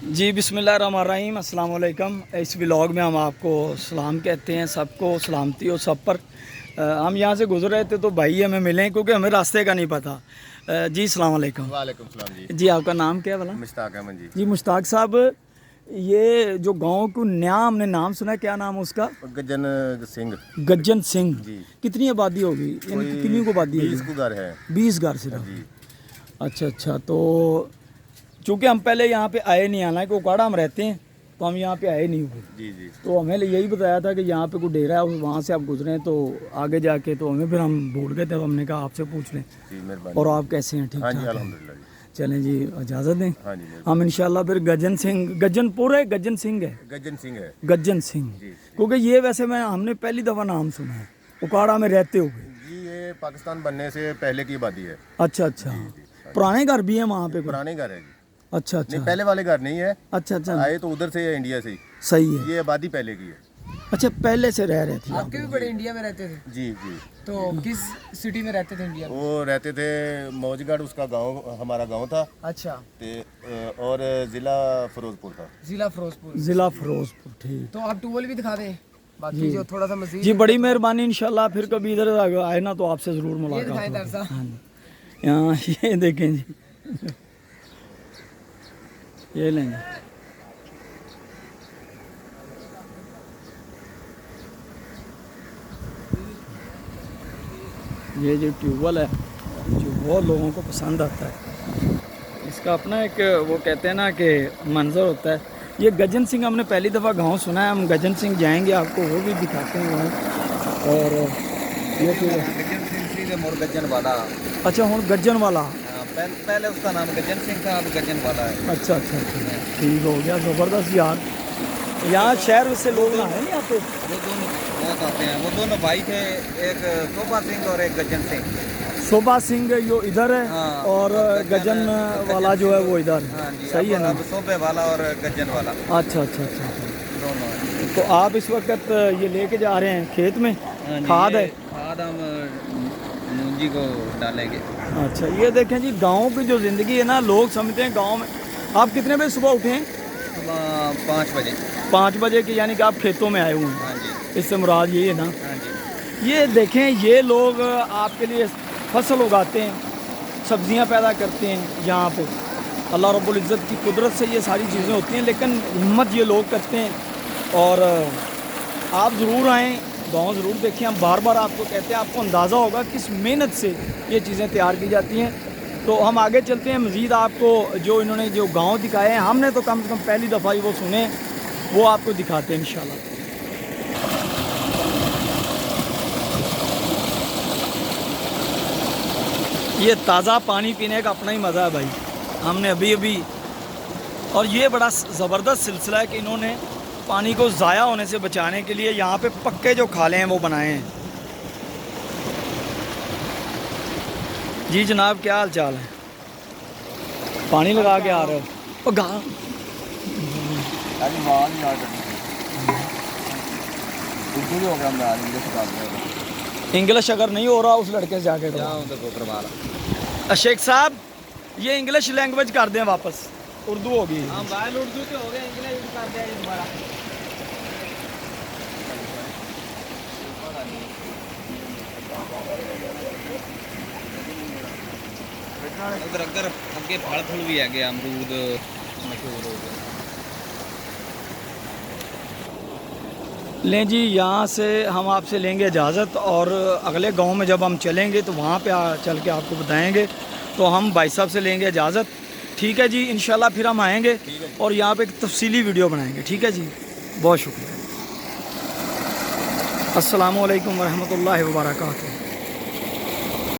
जी बिस्मिल्लाहिर्रहमानिर्रहीम, अस्सलाम वालेकुम। इस व्लॉग में हम आपको सलाम कहते हैं, सबको सलामती हो सब पर। हम यहाँ से गुजर रहे थे तो भाई हमें मिले क्योंकि हमें रास्ते का नहीं पता। जी अस्सलाम वालेकुम। वालेकुम सलाम जी। जी आपका नाम क्या है भला? मुश्ताक अहमद जी। जी मुश्ताक साहब, ये जो गांव को नया हमने नाम सुना है, क्या नाम है उसका? गज्जन सिंह गज्जन सिंह। जी। कितनी आबादी होगी, यानी कि कितनी को आबादी 20 है? को घर है 20 घर सिर्फ। जी। अच्छा अच्छा, तो चूँकि हम पहले यहाँ पे आए नहीं, हालांकि उकाड़ा हम रहते हैं तो हम यहाँ पे आए नहीं हुए। जी जी। तो हमें यही बताया था कि यहाँ पे कोई डेरा है, वहाँ से आप गुजरे हैं तो आगे जाके, तो हमें फिर हम भूल गए थे, तो हमने कहा आपसे पूछ लें। जी मेहरबानी। और आप कैसे हैं? ठीक हाँ ठाक जी हैं? अल्हम्दुलिल्लाह जी। चलें जी, इजाज़त दें। हाँ जी हम इंशाल्लाह फिर गज्जन सिंह, गज्जनपुर है, गज्जन सिंह है, गज्जन सिंह है गज्जन सिंह, जी। क्योंकि ये वैसे हमने पहली दफ़ा नाम सुना है उकाड़ा में रहते हुए। जी ये पाकिस्तान बनने से पहले की आबादी है। अच्छा अच्छा, पुराने घर भी हैं वहाँ पे कोई? पुराने घर है जी। अच्छा अच्छा, नहीं पहले वाले घर नहीं है। अच्छा अच्छा, आए तो उधर से है, इंडिया से ही। सही है। ये आबादी पहले की है। अच्छा, पहले से रह रहे थे आपके भी बड़े इंडिया में रहते थे? जी जी। तो किस सिटी में रहते थे इंडिया में? वो रहते थे मौजगढ़, उसका गांव हमारा गांव था। अच्छा, और ज़िला फिरोजपुर था। जिला फिरोजपुर। जिला फिरोजपुर, ठीक। तो आप टूबल भी दिखा दें, बाकी जो थोड़ा सा मजीद। जी बड़ी मेहरबानी, इंशाल्लाह फिर कभी इधर आए ना तो आपसे ज़रूर ये मुलाकात दिखाएं होगी। दरसा। हाँ जी। यहाँ ये देखें जी, ये लेंगे। ये जो ट्यूबवेल है जो बहुत लोगों को पसंद आता है, इसका अपना एक वो कहते हैं ना कि मंजर होता है। ये गज्जन सिंह हमने पहली दफ़ा गांव सुना है, हम गज्जन सिंह जाएंगे, आपको वो भी दिखाते हैं वहाँ। और ये गज्जन सिंह से मोर गज्जन वाला। अच्छा, हूँ गज्जन वाला। पहले उसका नाम गज्जन सिंह था, अब गज्जन वाला है। अच्छा अच्छा अच्छा, ठीक हो गया, ज़बरदस्त यार। यहाँ शहर से लोग ना है नहीं आते? वो दोनों बहुत आते हैं, वो दोनों भाई थे, एक शोभा सिंह और एक गज्जन सिंह। शोभा सिंह जो इधर है, हाँ, और गज्जन वाला जो है वो इधर हाँ है। जी, सही है ना? अब शोभे वाला और गज्जन वाला अच्छा अच्छा अच्छा अच्छा। दोनों हैं। तो आप इस वक्त ये लेके जा रहे हैं खेत में? हाँ जी, खाद है? ये खाद हम मूंजी को डालेंगे। अच्छा, ये देखें जी, गांव की जो ज़िंदगी है ना, लोग समझते हैं गांव में। आप कितने बजे सुबह उठे हैं? सुबह 5 बजे। 5 बजे की, यानी कि आप खेतों में आए हुए हैं, हाँ जी। इससे मुराद ये है ना? हाँ जी। ये देखें, ये लोग आपके लिए फसल उगाते हैं, सब्जियां पैदा करते हैं यहाँ पे। अल्लाह रब्बुल इज़्ज़त की कुदरत से ये सारी चीज़ें होती हैं, लेकिन हिम्मत ये लोग करते हैं। और आप ज़रूर आएँ, गाँव ज़रूर देखें। हम बार बार आपको कहते हैं, आपको अंदाज़ा होगा किस मेहनत से ये चीज़ें तैयार की जाती हैं। तो हम आगे चलते हैं, मज़ीद आपको जो इन्होंने जो गाँव दिखाए हैं, हमने तो कम से कम पहली दफ़ा ही वो सुने, वो आपको दिखाते हैं इंशाल्लाह। ये ताज़ा पानी पीने का अपना ही मज़ा है भाई, हमने अभी अभी। और ये बड़ा ज़बरदस्त सिलसिला है कि इन्होंने पानी को ज़ाया होने से बचाने के लिए यहाँ पे पक्के जो खाले हैं वो बनाए हैं। जी जनाब, क्या हाल चाल है? पानी लगा के आ रहे हो? गा इंग्लिश अगर नहीं हो रहा, उस लड़के से जाके करो। शेख साहब, ये इंग्लिश लैंग्वेज कर दें वापस, उर्दू होगी। हाँ, बाल उर्दू तो हो गया, इंग्लिश कर दिया दोबारा। उधर अगर अगे फल फूल भी है, अमरूद मशहूर हो गए। लें जी, यहाँ से हम आपसे लेंगे इजाज़त, और अगले गांव में जब हम चलेंगे तो वहाँ पे चल के आपको बताएंगे। तो हम भाई साहब से लेंगे इजाज़त, ठीक है जी। इंशाल्लाह फिर हम आएंगे और यहाँ पे एक तफसीली वीडियो बनाएंगे, ठीक है जी। बहुत शुक्रिया। अस्सलामु अलैकुम वरहमतुल्लाहि वबरकातुहू।